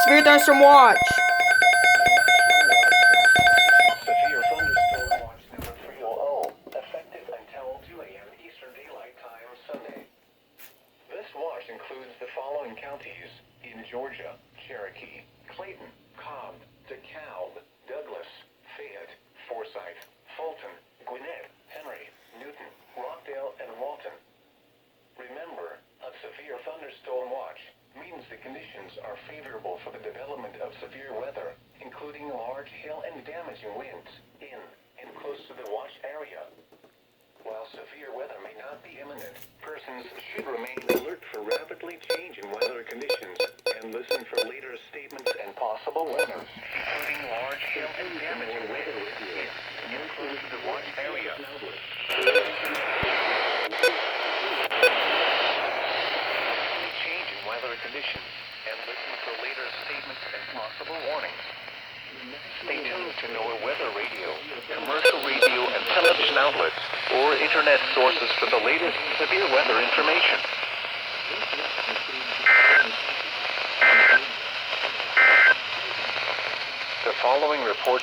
Severe thunderstorm watch. Severe thunderstorm watch number 300, effective until 2 a.m. Eastern Daylight Time Sunday. This watch includes the following counties in Georgia: Cherokee, Clayton, Cobb, DeKalb, Douglas, Fayette, Forsyth, Fulton, Gwinnett, Henry, Newton, Rockdale, and Walton. Remember, a severe thunderstorm watch means the conditions are favorable for the development of severe weather, including large hail and damaging winds in and close to the watch area. While severe weather may not be imminent, persons should remain alert for rapidly changing weather conditions and listen for later statements and possible weather, including large hail and damaging winds in and close to the watch area. Conditions and listen for later statements and possible warnings. Stay tuned to NOAA Weather Radio, commercial radio and television outlets, or internet sources for the latest severe weather information. The following report